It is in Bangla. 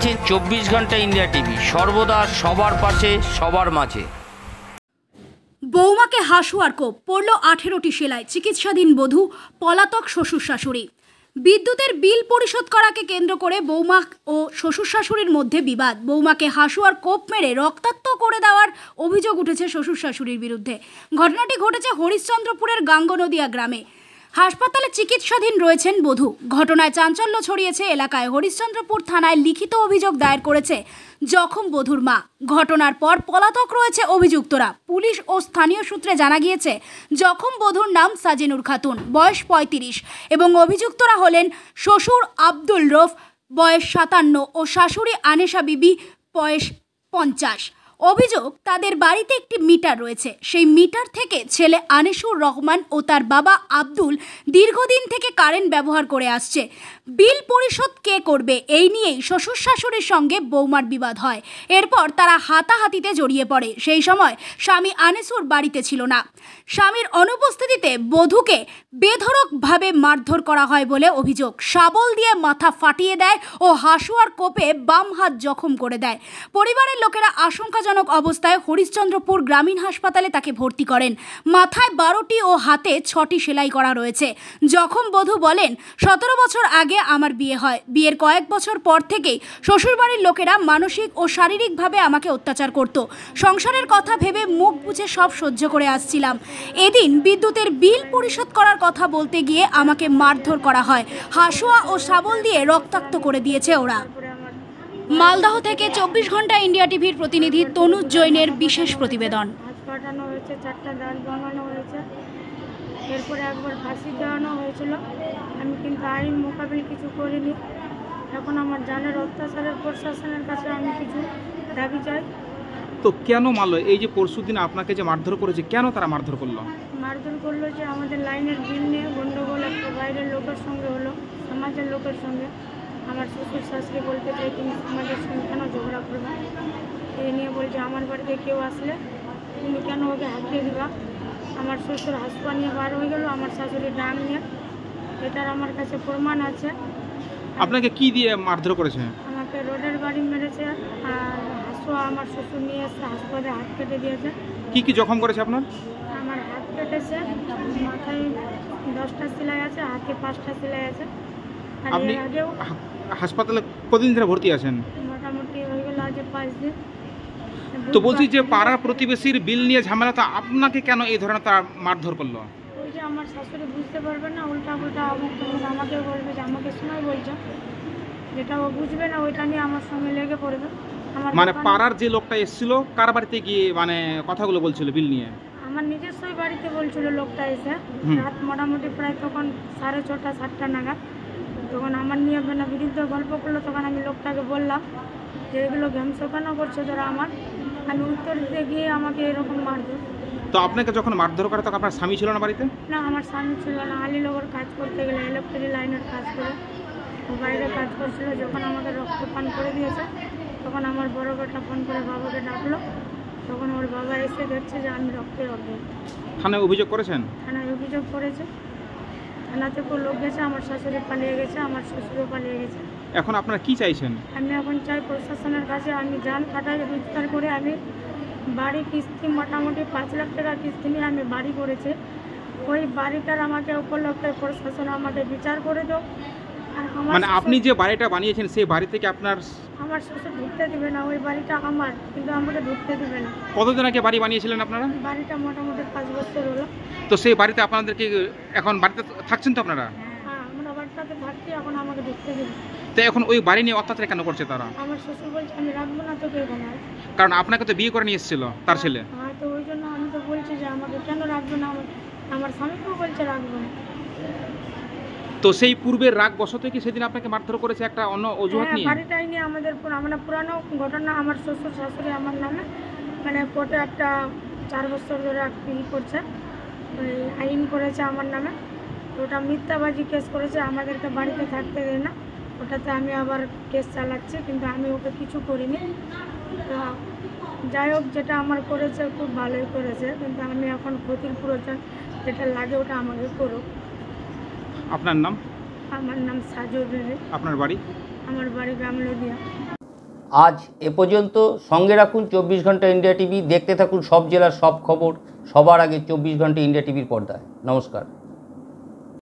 দেখছেন 24 ঘন্টা ইন্ডিয়া টিভি, সর্বদা সবার পাশে সবার মাঝে। বৌমাকে হাসুয়ার কোপ, পড়ল 18টি সেলাই, চিকিৎসাধীন বধূ, পলাতক শ্বশুর শাশুড়ি। বিদ্যুতের বিল পরিশোধ করাকে কেন্দ্র করে বৌমা ও শ্বশুর শাশুড়ির মধ্যে বিবাদ। বৌমাকে হাসুয়ার কোপ মেরে রক্তাক্ত করে দেওয়ার অভিযোগ উঠেছে শ্বশুর শাশুড়ির বিরুদ্ধে। ঘটনাটি ঘটেছে হরিশ্চন্দ্রপুরের গাঙ্গনদিয়া গ্রামে। হাসপাতালে চিকিৎসাধীন রয়েছেন বধূ। ঘটনায় চাঞ্চল্য ছড়িয়েছে এলাকায়। হরিশ্চন্দ্রপুর থানায় লিখিত অভিযোগ দায়ের করেছে জখম বধূর মা। ঘটনার পর পলাতক রয়েছে অভিযুক্তরা। পুলিশ ও স্থানীয় সূত্রে জানা গিয়েছে জখম বধূর নাম সাজিনুর খাতুন, বয়স 35, এবং অভিযুক্তরা হলেন শ্বশুর আব্দুল রফ, বয়স 57, ও শাশুড়ি আনেশা বিবি, বয়স 50। অভিযোগ, তাদের বাড়িতে একটি মিটার রয়েছে। সেই মিটার থেকে ছেলে আনিসুর রহমান ও তার বাবা আব্দুল দীর্ঘদিন থেকে কারেন্ট ব্যবহার করে আসছে। বিল পরিশোধ কে করবে, এই নিয়েই শ্বশুর শাশুড়ির সঙ্গে বৌমার বিবাদ হয়। এরপর তারা হাতাহাতিতে জড়িয়ে পড়ে। সেই সময় স্বামী আনিসুর বাড়িতে ছিল না। স্বামীর অনুপস্থিতিতে বধূকে বেধড়কভাবে মারধর করা হয় বলে অভিযোগ। শাবল দিয়ে মাথা ফাটিয়ে দেয় ও হাসুয়ার কোপে বাম হাত জখম করে দেয়। পরিবারের লোকেরা আশঙ্কাজনক অবস্থায় হরিশ্চন্দ্রপুর গ্রামীণ হাসপাতালে তাকে ভর্তি করেন। মাথায় 12টি ও হাতে 6টি সেলাই করা রয়েছে। জখম বধূ বলেন, 17 বছর আগে আমার বিয়ে হয়। বিয়ের কয়েক বছর পর থেকেই শ্বশুরবাড়ির লোকেরা মানসিক ও শারীরিকভাবে আমাকে অত্যাচার করত। সংসারের কথা ভেবে মুখ বুজে সব সহ্য করে আসছিলাম। এদিন বিদ্যুতের বিল পরিশোধ করার কথা বলতে গিয়ে আমাকে মারধর করা হয়। হাসুয়া ও শাবল দিয়ে রক্তাক্ত করে দিয়েছে ওরা। মালদহ থেকে 24 ঘন্টা ইন্ডিয়া টিভির প্রতিনিধি তনুজ জৈনের বিশেষ প্রতিবেদন। পাঠানো হয়েছে, 4টা দাঁত ভাঙানো হয়েছে, এরপরে একবার ফাঁসি দেওয়ানো হয়েছিল। আমি কিন্তু আইন মোকাবিল কিছু করিনি। এখন আমার জানের অত্যাচারের প্রশাসনের কাছে আমি কিছু দাবি চাই। তো কেন মারলো? এই যে পরশুদিন আপনাকে যে মারধর করেছে, কেন তারা মারধর করলো? মারধর করলো যে আমাদের লাইনের বিল নিয়ে গন্ডগোল একটা বাইরের লোকের সঙ্গে হলো, সমাজের লোকের সঙ্গে। আমার শ্বশুর শাশুড়ি বলতে চাই, তুমি সমাজের সঙ্গে কেন ঝগড়া করবে? এই নিয়ে বলছে আমার বাড়িতে কেউ আসলে তুমি কেন ওকে হাঁকিয়ে দিবা। আমার শ্বশুর হাসপা নিয়ে বার হয়ে গেল, আমার শাশুড়ি ডাং নিয়ে। এটার আমার কাছে প্রমাণ আছে। আপনাকে কি দিয়ে মারধর করেছে? আমাকে রোডের বাড়ি মেরেছে, আর হাসপা আমার শ্বশুর নিয়ে এসে হাসপাতালে হাত কেটে দিয়েছে। কি কি জখম করেছে আপনার? আমার হাত কেটেছে, মাথায় 10টা সেলাই আছে, হাতে 5টা সেলাই আছে। আর আপনি এর আগেও হাসপাতালে কতদিন ধরে ভর্তি আছেন? মোটামুটি হয়ে গেল আজ 5 দিন। তো বলছি যে পাড়ার প্রতিবেশীর বিল নিয়ে ঝামেলা, তো আপনাকে কেন এই ধরনের তারা মারধর করলো? ওই যে আমার শাশুড়ি বুঝতে পারবে না, উল্টা পুল্টা আমাকে বলবে যে আমাকে শোনাই বলছে, যেটা ও বুঝবে না ওইটা নিয়ে আমার সঙ্গে লেগে পড়বে। মানে পাড়ার যে লোকটা এসেছিল কার বাড়িতে গিয়ে মানে কথাগুলো বলছিল বিল নিয়ে? আমার নিজস্বই বাড়িতে বলছিল লোকটা এসে। রাত মোটামুটি প্রায় তখন 6:30 7টা নাগাদ। তখন আমার নিয়ে বিরুদ্ধে গল্প করলো। তখন আমি লোকটাকে বললাম যে এগুলো ঘ্যামসো কেন করছো যারা আমার। আমি উত্তর দিতে গিয়ে আমাকে এরকম মারধর। তো আপনাকে যখন মারধর করে তখন আপনার স্বামী ছিল না বাড়িতে? না, আমার স্বামী ছিল না। আলীনগর কাজ করতে গেলে ইলেকট্রিক লাইনের কাজ করে ও বাইরে কাজ করছিল। যখন আমাকে রক্তপান করে দিয়েছে তখন আমার বড় বেটা ফোন করে বাবাকে ডাকলো। তখন ওর বাবা এসে দেখছে যে আমি রক্তের অজ্ঞান। থানায় অভিযোগ করেছেন? থানায় অভিযোগ করেছে। থানা থেকে লোক গেছে, আমার শাশুড়ি পালিয়ে গেছে, আমার শ্বশুরও পালিয়ে গেছে। এখন আপনারা কি চাইছেন? আমি এখন চাই প্রশাসনের কাছে আমি জান খাটাই রোজগার করে আমি বাড়ি কিস্তি মোটামুটি 5 লাখ টাকা কিস্তি নিয়ে আমি বাড়ি করেছি। ওই বাড়িটার আমাকে উপলক্ষে প্রশাসন আমাকে বিচার করে দাও। আর মানে আপনি যে বাড়িটা বানিয়েছেন সেই বাড়ি থেকে আপনার আমার শ্বশুর ঢুকতে দিবে না। ওই বাড়িটা আমার, কিন্তু আমাকে ঢুকতে দিবে না। কতদিন আগে বাড়ি বানিয়েছিলেন আপনারা? বাড়িটা মোটামুটি 5 বছর হলো। তো সেই বাড়িতে আপনাদেরকে এখন বাড়িতে থাকছেন তো আপনারা? হ্যাঁ, আমরা বাড়িটাতে থাকছি, এখন আমাকে ঢুকতে দিবে। তো এখন ওই বাড়ি নিয়ে অত্যাচার কেন করছে তারা? আমার শ্বশুর বলছে আমি রাখবো না তোকে এখানে। কারণ আপনাকে তো বিয়ে করে নিয়ে এসেছিল তার ছেলে। হ্যাঁ, তো ওই জন্য আমি তো বলছি যে আমাকে কেন রাখবো না। আমার স্বামীকেও বলছে রাখবো না। তো সেই পূর্বের রাগ বশত কি সেদিন আপনাকে মারধর করেছে একটা অন্য অজুহাত নিয়ে? বাড়িটাই নিয়ে আমাদের পুরানো ঘটনা। আমার শ্বশুর শাশুড়ি আমার নামে মানে কোর্টে একটা 4 বছর ধরে করছে, আইন করেছে আমার নামে। ওটা মিথ্যাবাজি কেস করেছে, আমাদেরকে বাড়িতে থাকতে দেয় না। ওটাতে আমি আবার কেস চালাচ্ছি, কিন্তু আমি ওকে কিছু করিনি। তো যাই হোক, যেটা আমার করেছে খুব ভালোই করেছে, কিন্তু আমি এখন ক্ষতির প্রয়োজন যেটা লাগে ওটা আমাকে করো। আপনার নাম? আমার নাম সাজু বিবি। আপনার বাড়ি? আমার বাড়ি গামলদিয়া। আজ এ পর্যন্ত। সঙ্গে রাখুন 24 ঘন্টা ইন্ডিয়া টিভি। দেখতে থাকুন সব জেলার সব খবর সবার আগে 24 ঘন্টা ইন্ডিয়া টিভির পর্দায়। নমস্কার।